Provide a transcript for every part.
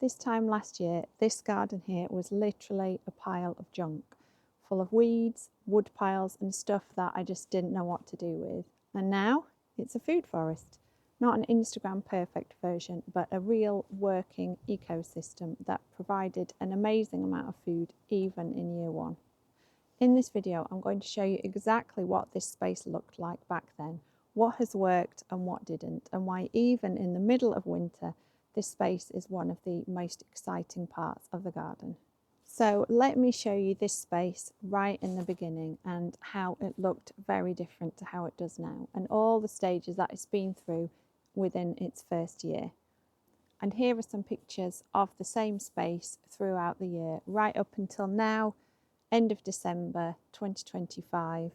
This time last year, this garden here was literally a pile of junk, full of weeds, wood piles and stuff that I just didn't know what to do with. And now it's a food forest. Not an Instagram perfect version, but a real working ecosystem that provided an amazing amount of food even in year one. In this video, I'm going to show you exactly what this space looked like back then, what has worked and what didn't, and why even in the middle of winter, this space is one of the most exciting parts of the garden. So let me show you this space right in the beginning and how it looked very different to how it does now, and all the stages that it's been through within its first year. And here are some pictures of the same space throughout the year, right up until now, end of December 2025.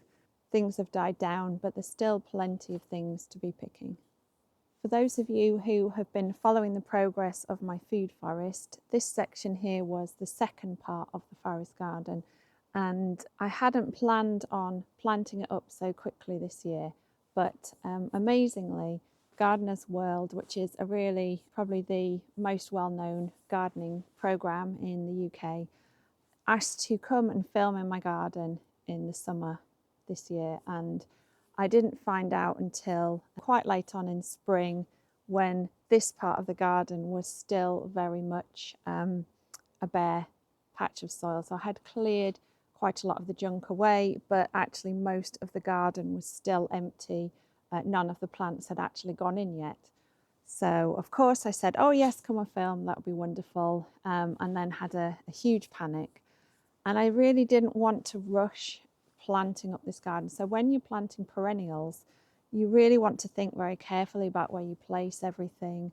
Things have died down, but there's still plenty of things to be picking. For those of you who have been following the progress of my food forest, this section here was the second part of the forest garden, and I hadn't planned on planting it up so quickly this year, but amazingly, Gardener's World, which is a really probably the most well-known gardening programme in the UK, asked to come and film in my garden in the summer this year, and I didn't find out until quite late on in spring, when this part of the garden was still very much a bare patch of soil. So I had cleared quite a lot of the junk away, but actually most of the garden was still empty. None of the plants had actually gone in yet. So of course I said, oh yes, come and film, that would be wonderful, and then had a huge panic. And I really didn't want to rush planting up this garden. So when you're planting perennials, you really want to think very carefully about where you place everything,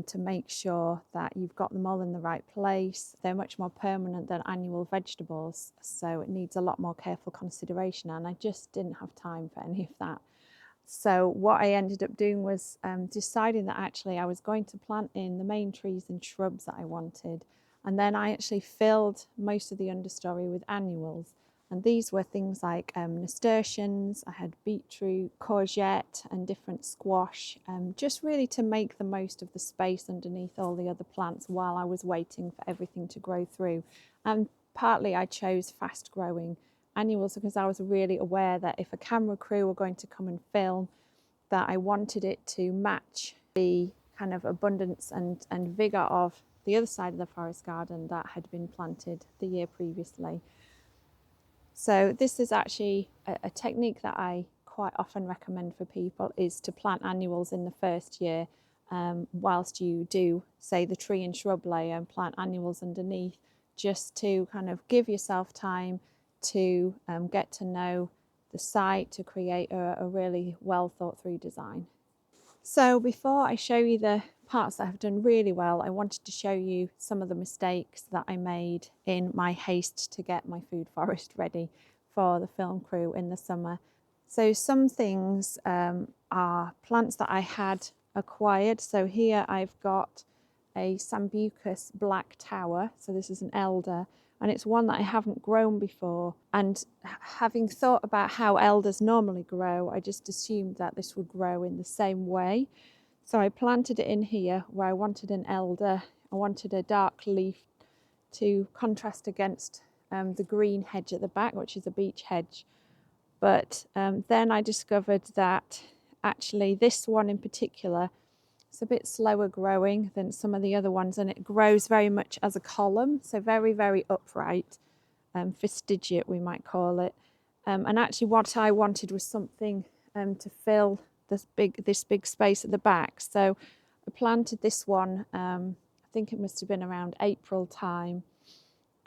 to make sure that you've got them all in the right place. They're much more permanent than annual vegetables, so it needs a lot more careful consideration, and I just didn't have time for any of that. So what I ended up doing was deciding that actually I was going to plant in the main trees and shrubs that I wanted, and then I actually filled most of the understory with annuals. And these were things like nasturtiums, I had beetroot, courgette and different squash, just really to make the most of the space underneath all the other plants while I was waiting for everything to grow through. And partly I chose fast growing annuals because I was really aware that if a camera crew were going to come and film, that I wanted it to match the kind of abundance and vigour of the other side of the forest garden that had been planted the year previously. So this is actually a technique that I quite often recommend for people, is to plant annuals in the first year, whilst you do, say, the tree and shrub layer, and plant annuals underneath, just to kind of give yourself time to get to know the site, to create a really well thought through design. So before I show you the parts that have done really well, I wanted to show you some of the mistakes that I made in my haste to get my food forest ready for the film crew in the summer. So some things are plants that I had acquired. So here I've got a Sambucus black tower. So this is an elder, and it's one that I haven't grown before. And having thought about how elders normally grow, I just assumed that this would grow in the same way. So I planted it in here where I wanted an elder. I wanted a dark leaf to contrast against the green hedge at the back, which is a beech hedge. But then I discovered that actually this one in particular, it's a bit slower growing than some of the other ones, and it grows very much as a column, so very, very upright, fastigiate we might call it. And actually what I wanted was something to fill this big space at the back. So I planted this one, I think it must have been around April time,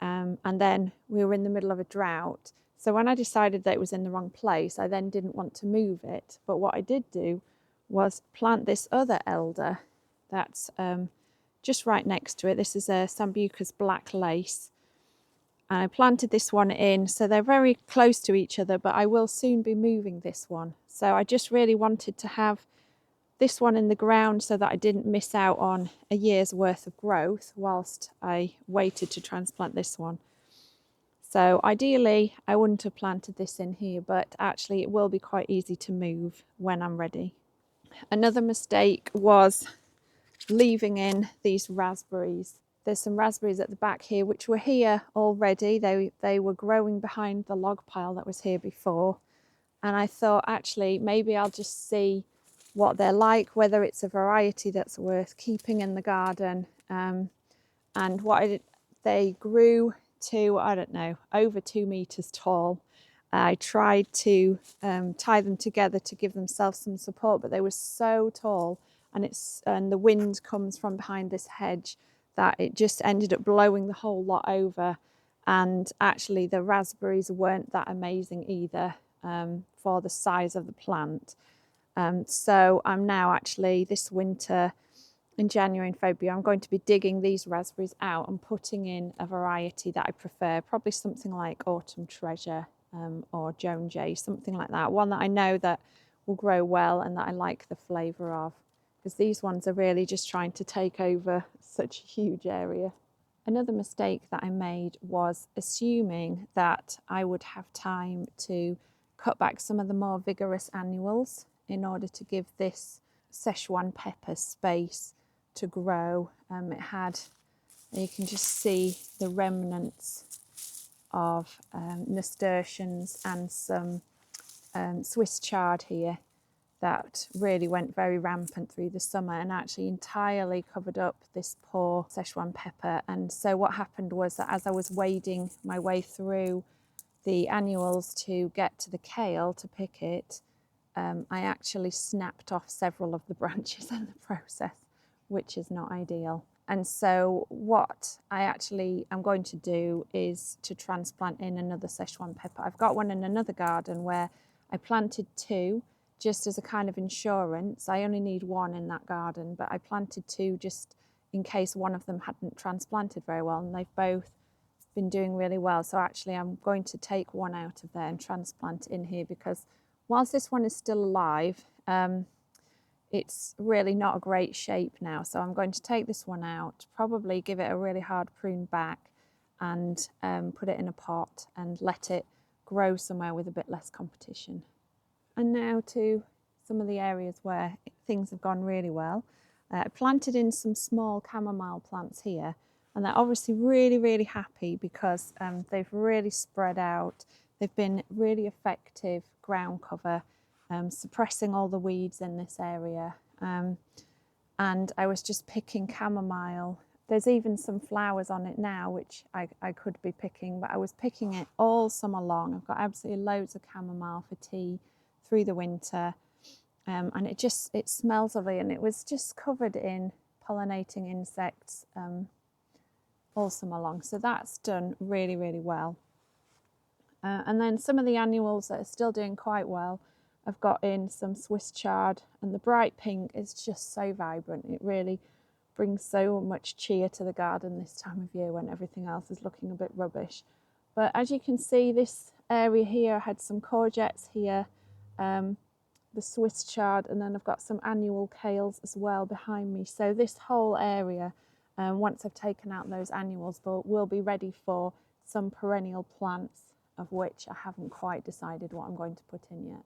and then we were in the middle of a drought. So when I decided that it was in the wrong place, I then didn't want to move it. But what I did do was plant this other elder that's just right next to it. This is a Sambucus black lace. And I planted this one in, so they're very close to each other, but I will soon be moving this one. So I just really wanted to have this one in the ground so that I didn't miss out on a year's worth of growth whilst I waited to transplant this one. So ideally, I wouldn't have planted this in here, but actually it will be quite easy to move when I'm ready. Another mistake was leaving in these raspberries. There's some raspberries at the back here, which were here already. They were growing behind the log pile that was here before. And I thought, actually, maybe I'll just see what they're like, whether it's a variety that's worth keeping in the garden. And what I did, they grew to, I don't know, over 2 meters tall. I tried to tie them together to give themselves some support, but they were so tall, and the wind comes from behind this hedge that it just ended up blowing the whole lot over. And actually the raspberries weren't that amazing either for the size of the plant. So I'm now actually this winter, in January and February, I'm going to be digging these raspberries out and putting in a variety that I prefer, probably something like Autumn Treasure or Joan Jay, something like that. One that I know that will grow well and that I like the flavour of, because these ones are really just trying to take over such a huge area. Another mistake that I made was assuming that I would have time to cut back some of the more vigorous annuals in order to give this Szechuan pepper space to grow. It had, you can just see the remnants of nasturtiums and some Swiss chard here that really went very rampant through the summer and actually entirely covered up this poor Szechuan pepper. And so what happened was that as I was wading my way through the annuals to get to the kale to pick it, I actually snapped off several of the branches in the process, which is not ideal. And so what I actually am going to do is to transplant in another Szechuan pepper. I've got one in another garden where I planted 2 just as a kind of insurance. I only need 1 in that garden, but I planted 2 just in case one of them hadn't transplanted very well, and they've both been doing really well. So actually I'm going to take 1 out of there and transplant it in here, because whilst this one is still alive, it's really not a great shape now. So I'm going to take this one out, probably give it a really hard prune back, and put it in a pot and let it grow somewhere with a bit less competition. And now to some of the areas where things have gone really well. I planted in some small chamomile plants here, and they're obviously really happy because they've really spread out. They've been really effective ground cover, suppressing all the weeds in this area. And I was just picking chamomile. There's even some flowers on it now, which I could be picking, but I was picking it all summer long. I've got absolutely loads of chamomile for tea through the winter. And it smells lovely, and it was just covered in pollinating insects all summer long. So that's done really well. And then some of the annuals that are still doing quite well, I've got in some Swiss chard, and the bright pink is just so vibrant. It really brings so much cheer to the garden this time of year when everything else is looking a bit rubbish. But as you can see, this area here, I had some courgettes here, the Swiss chard, and then I've got some annual kales as well behind me. So this whole area, once I've taken out those annuals, will be ready for some perennial plants, of which I haven't quite decided what I'm going to put in yet.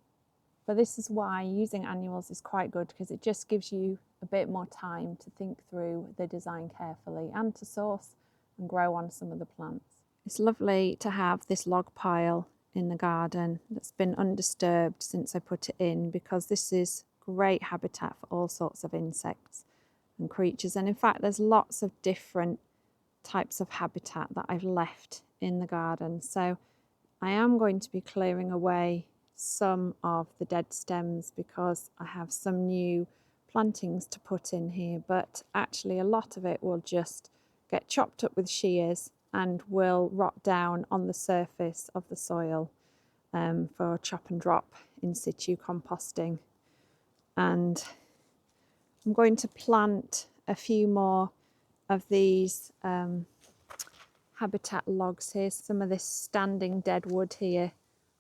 But this is why using annuals is quite good, because it just gives you a bit more time to think through the design carefully and to source and grow on some of the plants. It's lovely to have this log pile in the garden that's been undisturbed since I put it in, because this is great habitat for all sorts of insects and creatures. And in fact, there's lots of different types of habitat that I've left in the garden. So I am going to be clearing away some of the dead stems because I have some new plantings to put in here, but actually a lot of it will just get chopped up with shears and will rot down on the surface of the soil for chop and drop in situ composting. And I'm going to plant a few more of these habitat logs here, some of this standing dead wood here,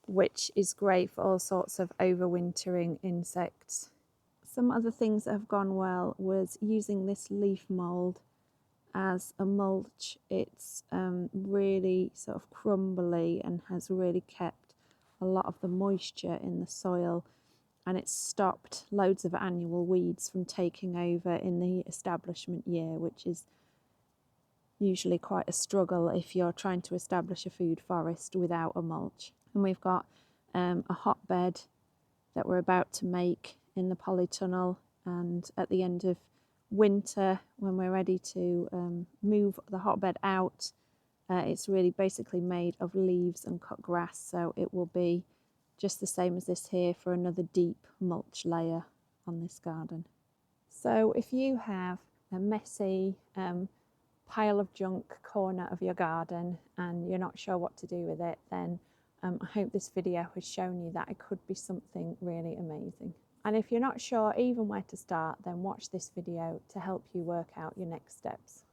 which is great for all sorts of overwintering insects. Some other things that have gone well was using this leaf mould as a mulch. It's really sort of crumbly and has really kept a lot of the moisture in the soil, and it's stopped loads of annual weeds from taking over in the establishment year, which is usually quite a struggle if you're trying to establish a food forest without a mulch. And we've got a hotbed that we're about to make in the polytunnel, and at the end of winter, when we're ready to move the hotbed out, it's really basically made of leaves and cut grass, so it will be just the same as this here for another deep mulch layer on this garden. So if you have a messy pile of junk corner of your garden and you're not sure what to do with it, then I hope this video has shown you that it could be something really amazing. And if you're not sure even where to start, then watch this video to help you work out your next steps.